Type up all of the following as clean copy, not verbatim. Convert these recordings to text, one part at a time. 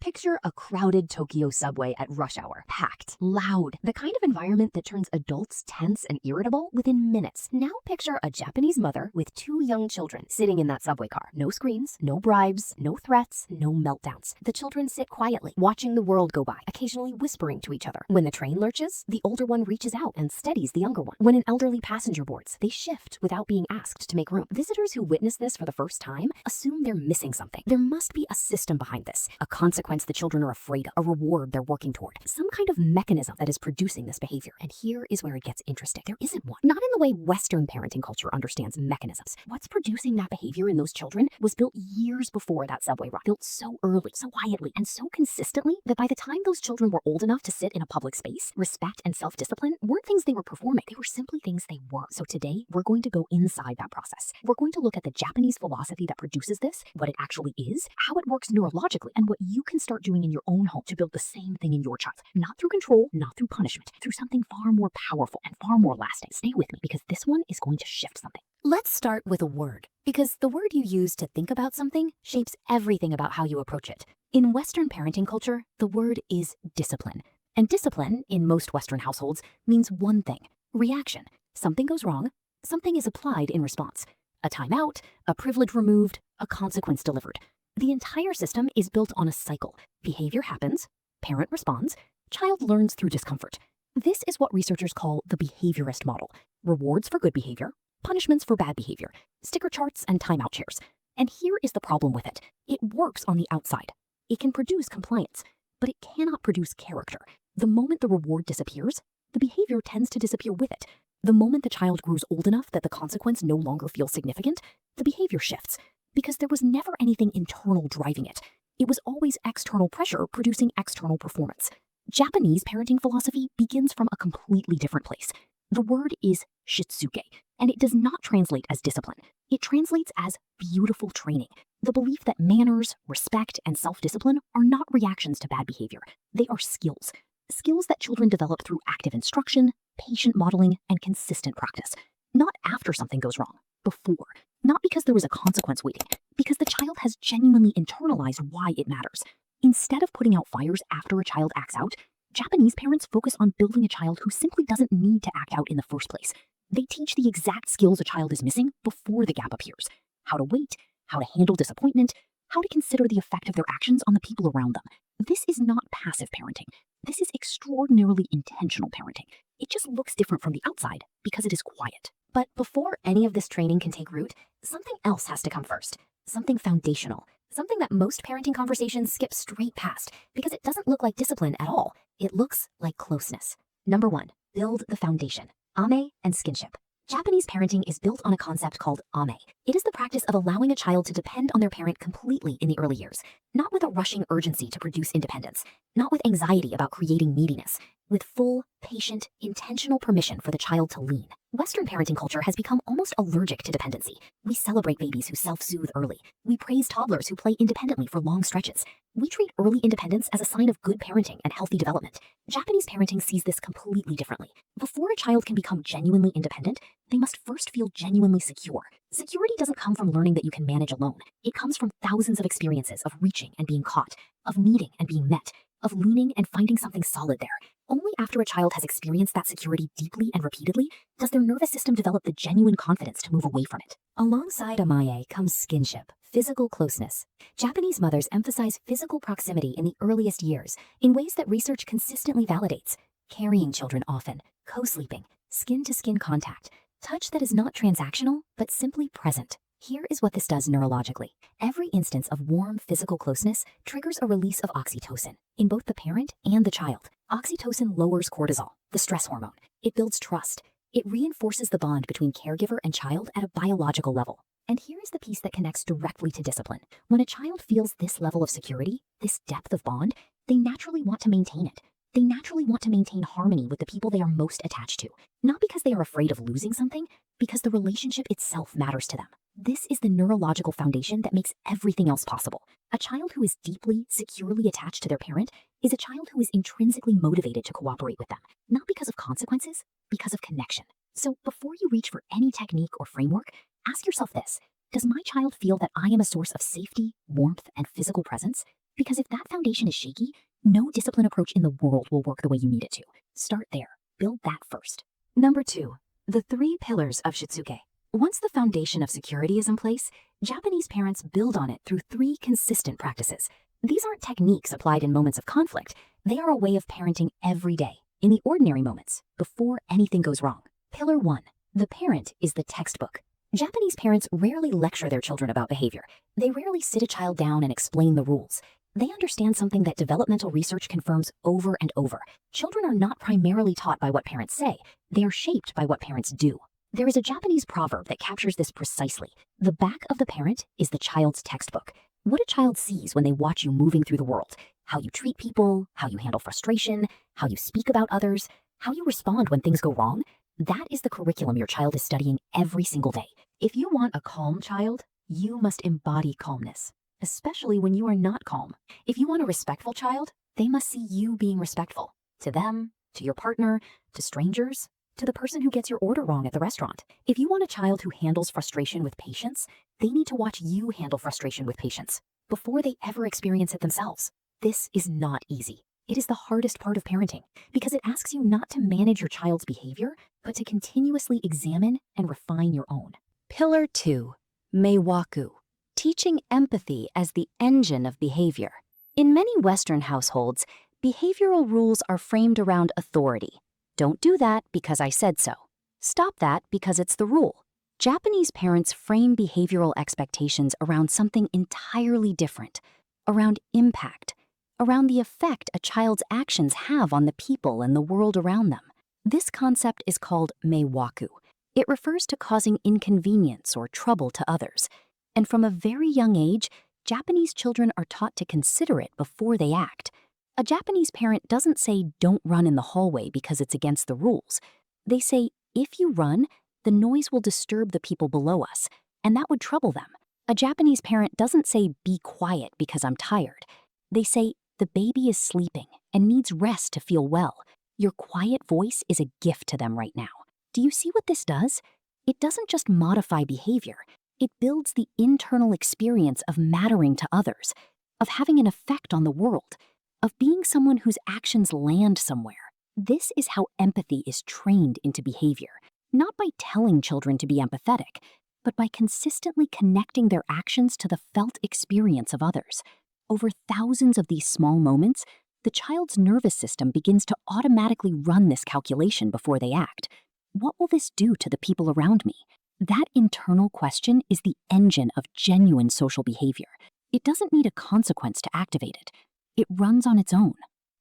Picture a crowded Tokyo subway at rush hour, packed, loud, the kind of environment that turns adults tense and irritable within minutes. Now picture a Japanese mother with two young children sitting in that subway car. No screens, no bribes, no threats, no meltdowns. The children sit quietly, watching the world go by, occasionally whispering to each other. When the train lurches, the older one reaches out and steadies the younger one. When an elderly passenger boards, they shift without being asked to make room. Visitors who witness this for the first time assume they're missing something. There must be a system behind this, a consequence the children are afraid of, a reward they're working toward, some kind of mechanism that is producing this behavior. And here is where it gets interesting. There isn't one. Not in the way Western parenting culture understands mechanisms. What's producing that behavior in those children was built years before that subway ride, built so early, so quietly, and so consistently that by the time those children were old enough to sit in a public space, respect and self-discipline weren't things they were performing. They were simply things they were. So today, we're going to go inside that process. We're going to look at the Japanese philosophy that produces this, what it actually is, how it works neurologically, and what you can start doing in your own home to build the same thing in your child. Not through control, not through punishment, through something far more powerful and far more lasting. Stay with me because this one is going to shift something. Let's start with a word, because the word you use to think about something shapes everything about how you approach it. In Western parenting culture, the word is discipline. And discipline, in most Western households, means one thing: reaction. Something goes wrong, something is applied in response. A timeout, a privilege removed, a consequence delivered. The entire system is built on a cycle. Behavior happens, parent responds, child learns through discomfort. This is what researchers call the behaviorist model. Rewards for good behavior, punishments for bad behavior, sticker charts and timeout chairs. And here is the problem with it. It works on the outside. It can produce compliance, but it cannot produce character. The moment the reward disappears, the behavior tends to disappear with it. The moment the child grows old enough that the consequence no longer feels significant, the behavior shifts, because there was never anything internal driving it. It was always external pressure producing external performance. Japanese parenting philosophy begins from a completely different place. The word is Shitsuke, and it does not translate as discipline. It translates as beautiful training. The belief that manners, respect, and self-discipline are not reactions to bad behavior. They are skills. Skills that children develop through active instruction, patient modeling, and consistent practice. Not after something goes wrong, before. Not because there was a consequence waiting, because the child has genuinely internalized why it matters. Instead of putting out fires after a child acts out, Japanese parents focus on building a child who simply doesn't need to act out in the first place. They teach the exact skills a child is missing before the gap appears. How to wait, how to handle disappointment, how to consider the effect of their actions on the people around them. This is not passive parenting. This is extraordinarily intentional parenting. It just looks different from the outside because it is quiet. But before any of this training can take root, something else has to come first. Something foundational. Something that most parenting conversations skip straight past because it doesn't look like discipline at all. It looks like closeness. Number 1, build the foundation. Amae and Skinship. Japanese parenting is built on a concept called Amae. It is the practice of allowing a child to depend on their parent completely in the early years, not with a rushing urgency to produce independence, not with anxiety about creating neediness, with full, patient, intentional permission for the child to lean. Western parenting culture has become almost allergic to dependency. We celebrate babies who self-soothe early. We praise toddlers who play independently for long stretches. We treat early independence as a sign of good parenting and healthy development. Japanese parenting sees this completely differently. Before a child can become genuinely independent, they must first feel genuinely secure. Security doesn't come from learning that you can manage alone. It comes from thousands of experiences of reaching and being caught, of needing and being met, of leaning and finding something solid there. Only after a child has experienced that security deeply and repeatedly does their nervous system develop the genuine confidence to move away from it. Alongside Amae comes skinship, physical closeness. Japanese mothers emphasize physical proximity in the earliest years in ways that research consistently validates. Carrying children often, co-sleeping, skin-to-skin contact, touch that is not transactional but simply present. Here is what this does neurologically. Every instance of warm physical closeness triggers a release of oxytocin in both the parent and the child. Oxytocin lowers cortisol, the stress hormone. It builds trust. It reinforces the bond between caregiver and child at a biological level. And here is the piece that connects directly to discipline. When a child feels this level of security, this depth of bond, they naturally want to maintain it. They naturally want to maintain harmony with the people they are most attached to, not because they are afraid of losing something, because the relationship itself matters to them. This is the neurological foundation that makes everything else possible. A child who is deeply, securely attached to their parent is a child who is intrinsically motivated to cooperate with them, not because of consequences, because of connection. So before you reach for any technique or framework, ask yourself this: does my child feel that I am a source of safety, warmth, and physical presence? Because if that foundation is shaky, no discipline approach in the world will work the way you need it to. Start there. Build that first. Number 2, the 3 pillars of Shitsuke. Once the foundation of security is in place, Japanese parents build on it through 3 consistent practices. These aren't techniques applied in moments of conflict. They are a way of parenting every day, in the ordinary moments, before anything goes wrong. Pillar 1, the parent is the textbook. Japanese parents rarely lecture their children about behavior. They rarely sit a child down and explain the rules. They understand something that developmental research confirms over and over. Children are not primarily taught by what parents say. They are shaped by what parents do. There is a Japanese proverb that captures this precisely. The back of the parent is the child's textbook. What a child sees when they watch you moving through the world, how you treat people, how you handle frustration, how you speak about others, how you respond when things go wrong, that is the curriculum your child is studying every single day. If you want a calm child, you must embody calmness, especially when you are not calm. If you want a respectful child, they must see you being respectful. To them, to your partner, to strangers, to the person who gets your order wrong at the restaurant. If you want a child who handles frustration with patience, they need to watch you handle frustration with patience before they ever experience it themselves. This is not easy. It is the hardest part of parenting because it asks you not to manage your child's behavior, but to continuously examine and refine your own. Pillar 2, Meiwaku, teaching empathy as the engine of behavior. In many Western households, behavioral rules are framed around authority. Don't do that because I said so. Stop that because it's the rule. Japanese parents frame behavioral expectations around something entirely different, around impact, around the effect a child's actions have on the people and the world around them. This concept is called Meiwaku. It refers to causing inconvenience or trouble to others. And from a very young age, Japanese children are taught to consider it before they act. A Japanese parent doesn't say, "Don't run in the hallway because it's against the rules." They say, "If you run, the noise will disturb the people below us, and that would trouble them." A Japanese parent doesn't say, "Be quiet because I'm tired." They say, "The baby is sleeping and needs rest to feel well. Your quiet voice is a gift to them right now." Do you see what this does? It doesn't just modify behavior. It builds the internal experience of mattering to others, of having an effect on the world, of being someone whose actions land somewhere. This is how empathy is trained into behavior, not by telling children to be empathetic, but by consistently connecting their actions to the felt experience of others. Over thousands of these small moments, the child's nervous system begins to automatically run this calculation before they act. What will this do to the people around me? That internal question is the engine of genuine social behavior. It doesn't need a consequence to activate it. It runs on its own.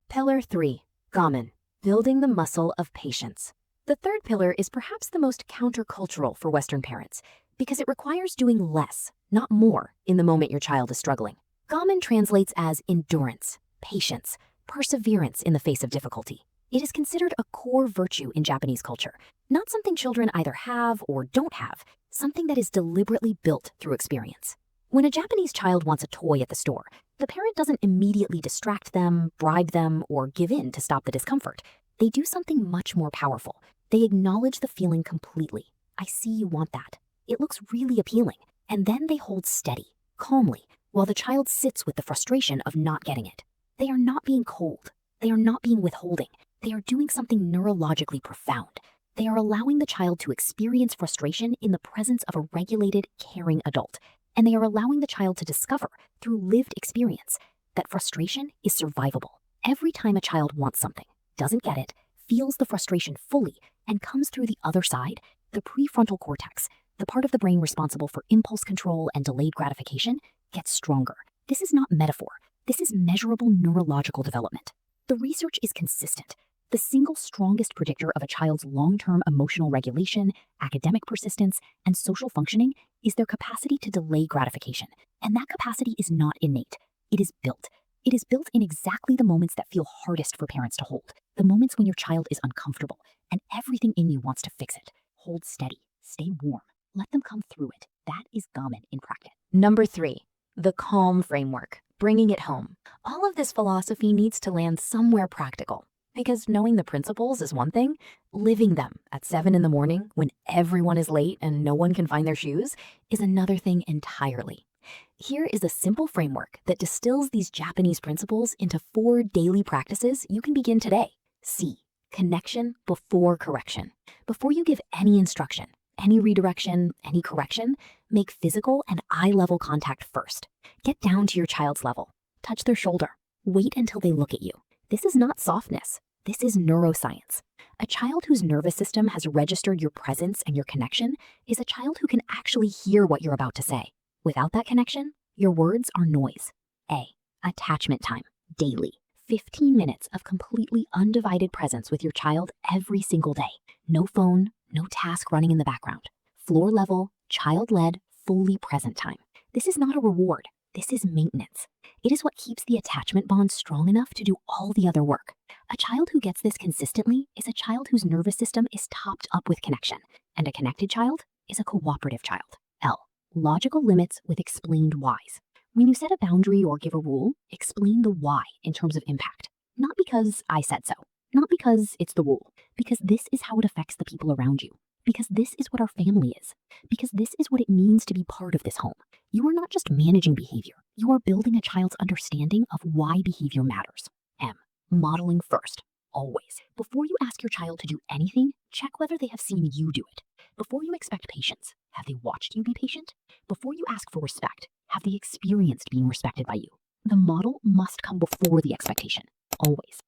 Pillar 3, Gaman, building the muscle of patience. The third pillar is perhaps the most countercultural for Western parents because it requires doing less, not more, in the moment your child is struggling. Gaman translates as endurance, patience, perseverance in the face of difficulty. It is considered a core virtue in Japanese culture, not something children either have or don't have, something that is deliberately built through experience. When a Japanese child wants a toy at the store, the parent doesn't immediately distract them, bribe them, or give in to stop the discomfort. They do something much more powerful. They acknowledge the feeling completely. "I see you want that. It looks really appealing." And then they hold steady, calmly, while the child sits with the frustration of not getting it. They are not being cold. They are not being withholding. They are doing something neurologically profound. They are allowing the child to experience frustration in the presence of a regulated, caring adult. And they are allowing the child to discover, through lived experience, that frustration is survivable. Every time a child wants something, doesn't get it, feels the frustration fully, and comes through the other side, the prefrontal cortex, the part of the brain responsible for impulse control and delayed gratification, gets stronger. This is not metaphor. This is measurable neurological development. The research is consistent. The single strongest predictor of a child's long-term emotional regulation, academic persistence, and social functioning is their capacity to delay gratification. And that capacity is not innate. It is built. It is built in exactly the moments that feel hardest for parents to hold. The moments when your child is uncomfortable and everything in you wants to fix it. Hold steady. Stay warm. Let them come through it. That is Gaman in practice. Number 3, the calm framework, bringing it home. All of this philosophy needs to land somewhere practical. Because knowing the principles is one thing, living them at 7 a.m. when everyone is late and no one can find their shoes is another thing entirely. Here is a simple framework that distills these Japanese principles into 4 daily practices you can begin today. C. Connection before correction. Before you give any instruction, any redirection, any correction, make physical and eye-level contact first. Get down to your child's level. Touch their shoulder. Wait until they look at you. This is not softness. This is neuroscience. A child whose nervous system has registered your presence and your connection is a child who can actually hear what you're about to say. Without that connection, your words are noise. A. Attachment time. Daily. 15 minutes of completely undivided presence with your child every single day. No phone, no task running in the background. Floor level, child-led, fully present time. This is not a reward. This is maintenance. It is what keeps the attachment bond strong enough to do all the other work. A child who gets this consistently is a child whose nervous system is topped up with connection, and a connected child is a cooperative child. L. Logical limits with explained whys. When you set a boundary or give a rule, explain the why in terms of impact. Not because I said so, not because it's the rule, because this is how it affects the people around you, because this is what our family is, because this is what it means to be part of this home. You are not just managing behavior, you are building a child's understanding of why behavior matters. M. Modeling first, always. Before you ask your child to do anything, check whether they have seen you do it. Before you expect patience, have they watched you be patient? Before you ask for respect, have they experienced being respected by you? The model must come before the expectation, always.